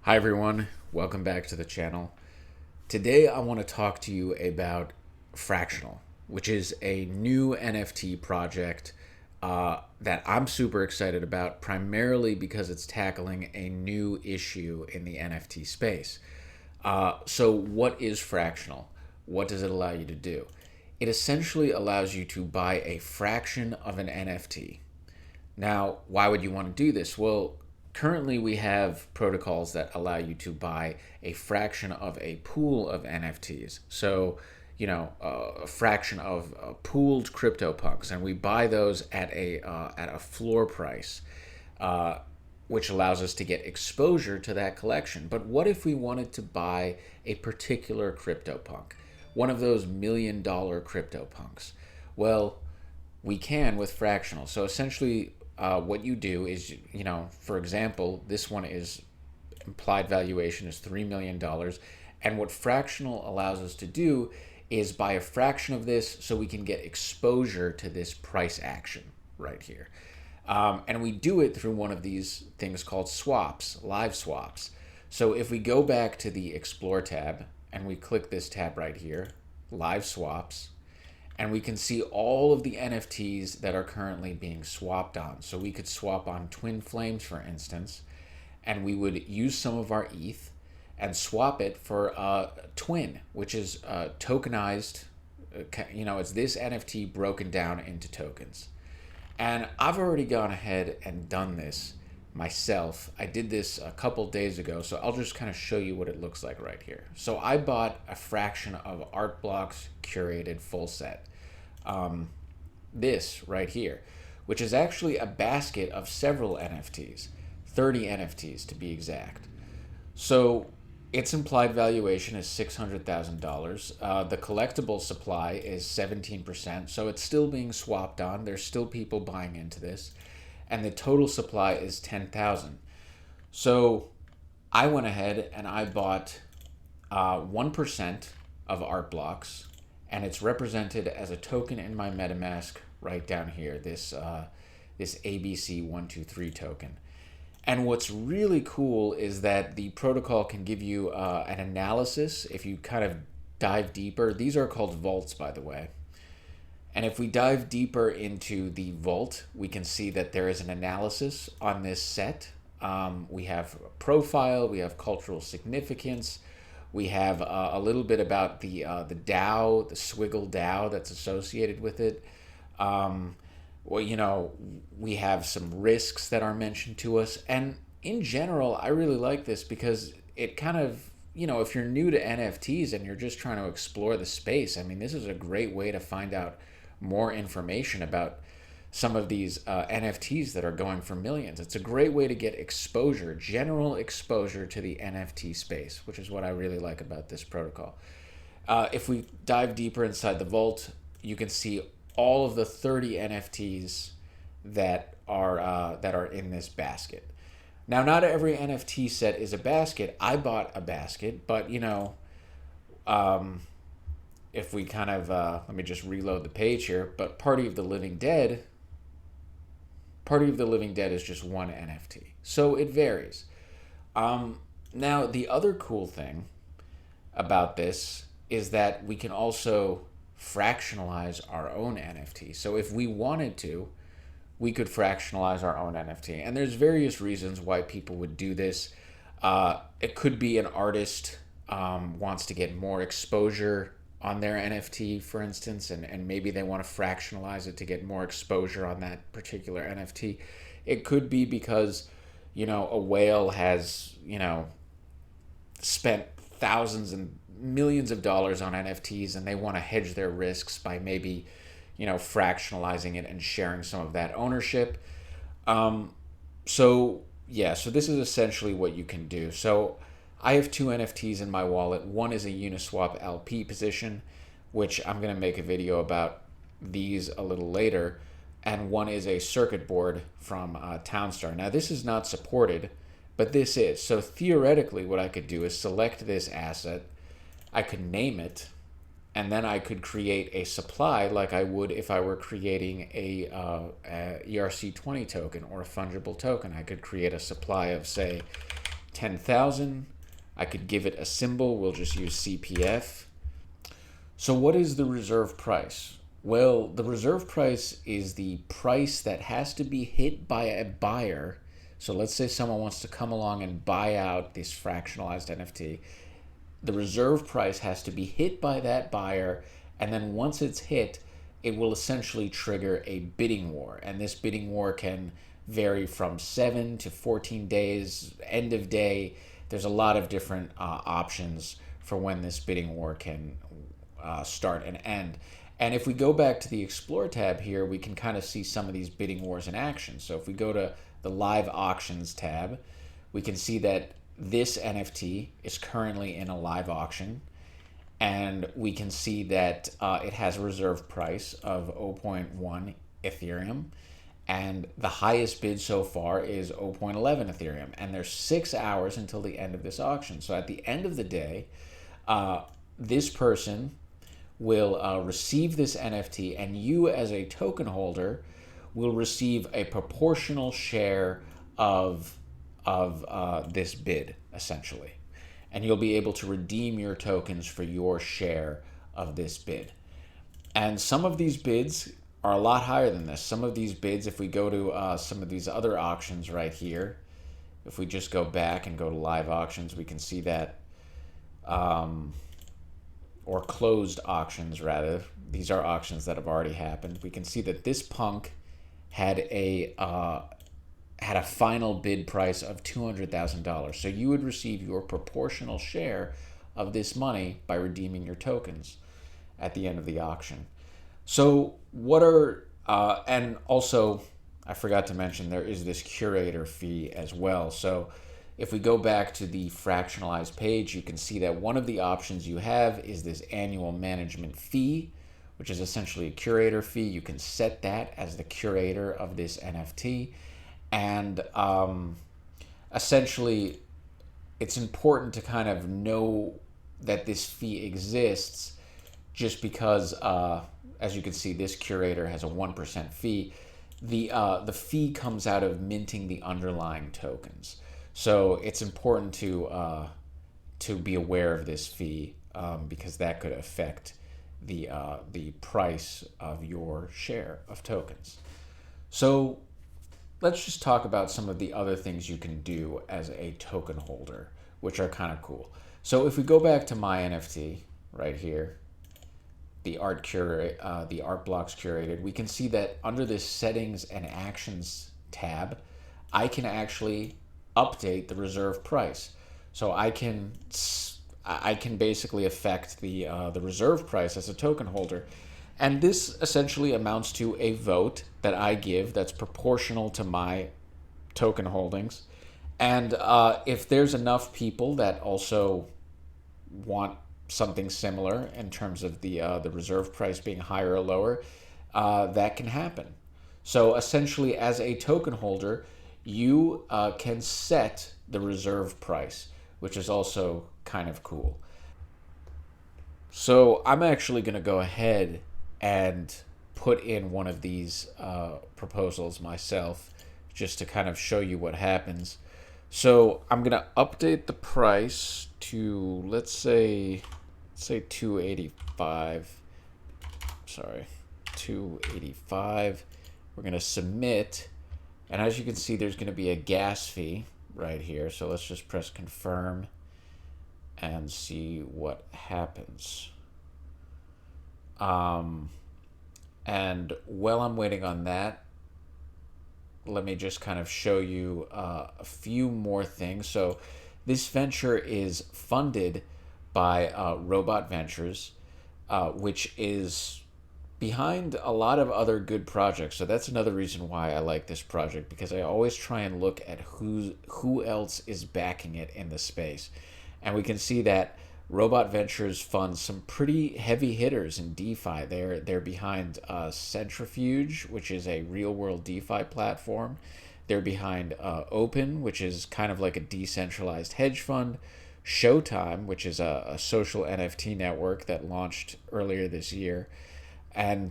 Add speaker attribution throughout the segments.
Speaker 1: Hi everyone, welcome back to the channel. Today I want to talk to you about Fractional, which is a new NFT project that I'm super excited about, primarily because it's tackling a new issue in the NFT space. So what is Fractional? What does it allow you to do? It essentially allows you to buy a fraction of an NFT. Now, why would you want to do this? Well, currently we have protocols that allow you to buy a fraction of a pool of NFTs. So, a fraction of pooled CryptoPunks, and we buy those at a floor price, which allows us to get exposure to that collection. But what if we wanted to buy a particular CryptoPunk, one of those $1 million CryptoPunks? Well, we can with Fractional. So essentially, what you do is, for example, this one is implied valuation is $3 million. And what Fractional allows us to do is buy a fraction of this so we can get exposure to this price action right here. And we do it through one of these things called swaps, live swaps. So if we go back to the Explore tab and we click this tab right here, live swaps, and we can see all of the NFTs that are currently being swapped on. So we could swap on Twin Flames, for instance, and we would use some of our ETH and swap it for Twin, which is tokenized. It's this NFT broken down into tokens. And I've already gone ahead and done this myself. I did this a couple days ago, so I'll just kind of show you what it looks like right here. So I bought a fraction of Art Block's Curated full set. This right here, which is actually a basket of several NFTs, 30 NFTs to be exact. So its implied valuation is $600,000. The collectible supply is 17%, so it's still being swapped on. There's still people buying into this. And the total supply is 10,000. So I went ahead and I bought 1% of Art Blocks, and it's represented as a token in my MetaMask right down here, this ABC123 token. And what's really cool is that the protocol can give you an analysis if you kind of dive deeper. These are called vaults, by the way. And if we dive deeper into the vault, we can see that there is an analysis on this set. We have profile, we have cultural significance, we have a little bit about the DAO, the Swiggle DAO that's associated with it. We have some risks that are mentioned to us. And in general, I really like this because it kind of, if you're new to NFTs and you're just trying to explore the space, I mean, this is a great way to find out more information about some of these NFTs that are going for millions. It's a great way to get exposure, general exposure to the NFT space, which is what I really like about this protocol. If we dive deeper inside the vault, you can see all of the 30 NFTs that are in this basket. Now, not every NFT set is a basket. I bought a basket, but if we kind of, let me just reload the page here, but Party of the Living Dead is just one NFT. So it varies. Now, the other cool thing about this is that we can also fractionalize our own NFT. So if we wanted to, we could fractionalize our own NFT. And there's various reasons why people would do this. It could be an artist wants to get more exposure on their NFT, for instance, and maybe they want to fractionalize it to get more exposure on that particular NFT. It could be because, a whale has, spent thousands and millions of dollars on NFTs and they want to hedge their risks by maybe, fractionalizing it and sharing some of that ownership. So this is essentially what you can do. So I have two NFTs in my wallet. One is a Uniswap LP position, which I'm going to make a video about these a little later. And one is a circuit board from Townstar. Now, this is not supported, but this is. So theoretically, what I could do is select this asset. I could name it, and then I could create a supply like I would if I were creating a ERC20 token or a fungible token. I could create a supply of, say, 10,000. I could give it a symbol. We'll just use CPF. So what is the reserve price? Well, the reserve price is the price that has to be hit by a buyer. So let's say someone wants to come along and buy out this fractionalized NFT. The reserve price has to be hit by that buyer, and then once it's hit, it will essentially trigger a bidding war. And this bidding war can vary from 7 to 14 days, end of day. There's a lot of different options for when this bidding war can start and end. And if we go back to the Explore tab here, we can kind of see some of these bidding wars in action. So if we go to the Live Auctions tab, we can see that this NFT is currently in a live auction. And we can see that it has a reserve price of 0.1 Ethereum. And the highest bid so far is 0.11 Ethereum. And there's 6 hours until the end of this auction. So at the end of the day, this person will receive this NFT, and you as a token holder will receive a proportional share of this bid, essentially. And you'll be able to redeem your tokens for your share of this bid. And some of these bids are a lot higher than this. Some of these bids, if we go to some of these other auctions right here, if we just go back and go to live auctions, we can see that, or closed auctions rather. These are auctions that have already happened. We can see that this punk had a final bid price of $200,000. So you would receive your proportional share of this money by redeeming your tokens at the end of the auction. So what are, and also I forgot to mention there is this curator fee as well. So if we go back to the fractionalized page, you can see that one of the options you have is this annual management fee, which is essentially a curator fee. You can set that as the curator of this NFT. And essentially, it's important to kind of know that this fee exists just because, as you can see, this curator has a 1% fee. The fee comes out of minting the underlying tokens. So it's important to be aware of this fee because that could affect the price of your share of tokens. So let's just talk about some of the other things you can do as a token holder, which are kind of cool. So if we go back to my NFT right here, the art blocks curated, we can see that under this settings and actions tab, I can actually update the reserve price. So I can basically affect the reserve price as a token holder. And this essentially amounts to a vote that I give that's proportional to my token holdings. And if there's enough people that also want something similar in terms of the reserve price being higher or lower, that can happen. So essentially, as a token holder, you can set the reserve price, which is also kind of cool. So I'm actually going to go ahead and put in one of these proposals myself just to kind of show you what happens. So I'm going to update the price to, let's say 285. Sorry, 285. We're going to submit. And as you can see, there's going to be a gas fee right here. So let's just press confirm and see what happens. And while I'm waiting on that, let me just kind of show you a few more things. So this venture is funded by Robot Ventures, which is behind a lot of other good projects. So that's another reason why I like this project, because I always try and look at who else is backing it in the space. And we can see that Robot Ventures funds some pretty heavy hitters in DeFi. They're behind Centrifuge, which is a real-world DeFi platform. They're behind Open, which is kind of like a decentralized hedge fund. Showtime, which is a social NFT network that launched earlier this year. And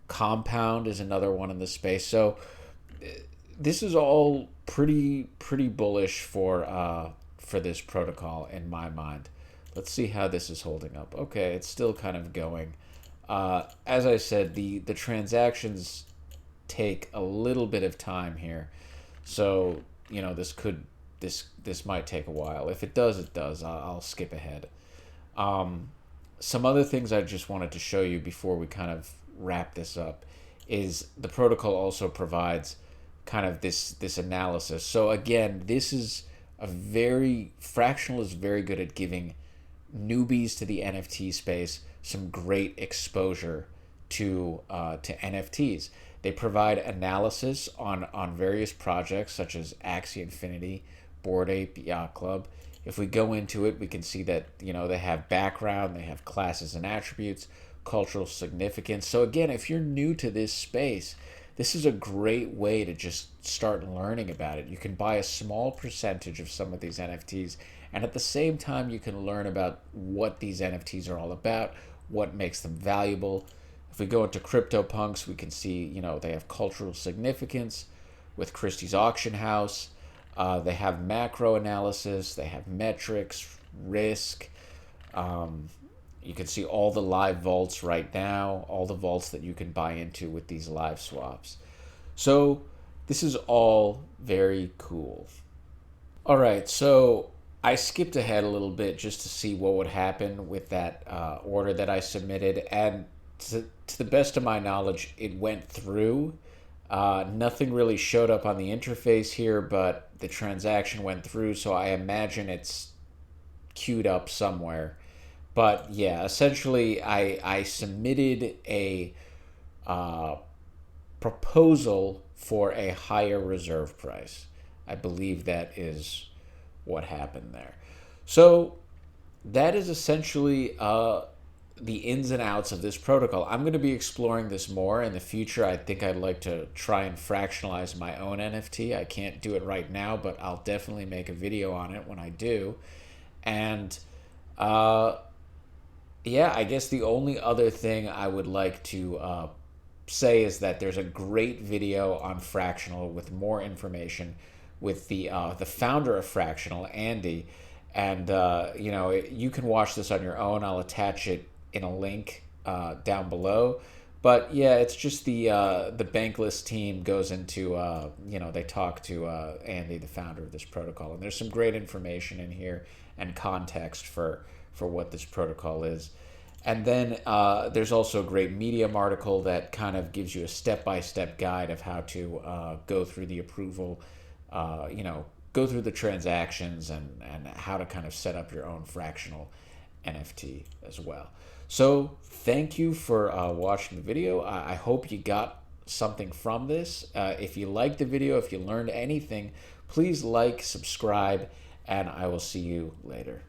Speaker 1: Compound is another one in the space. So this is all pretty bullish for this protocol in my mind. Let's see how this is holding up. Okay, it's still kind of going. As I said, the transactions take a little bit of time here, so this might take a while. If it does, it does. I'll skip ahead. Some other things I just wanted to show you before we kind of wrap this up is the protocol also provides kind of this analysis. So again, this is Fractional is very good at giving newbies to the NFT space some great exposure to NFTs. They provide analysis on various projects such as Axie Infinity, Bored Ape Yacht Club. If we go into it, we can see that they have background, they have classes and attributes, cultural significance. So again, if you're new to this space, this is a great way to just start learning about it. You can buy a small percentage of some of these NFTs, and at the same time, you can learn about what these NFTs are all about, what makes them valuable. If we go into CryptoPunks, we can see, they have cultural significance with Christie's Auction House. They have macro analysis, they have metrics, risk. You can see all the live vaults right now, all the vaults that you can buy into with these live swaps. So this is all very cool. All right, so I skipped ahead a little bit just to see what would happen with that order that I submitted. And to the best of my knowledge, it went through. Nothing really showed up on the interface here, but the transaction went through, so I imagine it's queued up somewhere. But yeah, essentially, I submitted a proposal for a higher reserve price. I believe that is what happened there. So that is essentially the ins and outs of this protocol. I'm going to be exploring this more in the future. I think I'd like to try and fractionalize my own NFT. I can't do it right now, but I'll definitely make a video on it when I do. And yeah, I guess the only other thing I would like to say is that there's a great video on Fractional with more information with the founder of Fractional, Andy, and you can watch this on your own. I'll attach it in a link down below. But yeah, it's just the Bankless team goes into they talk to Andy, the founder of this protocol, and there's some great information in here and context for what this protocol is. And then there's also a great Medium article that kind of gives you a step-by-step guide of how to go through the approval, go through the transactions and how to kind of set up your own fractional NFT as well. So thank you for watching the video. I hope you got something from this. If you liked the video, if you learned anything, please like, subscribe, and I will see you later.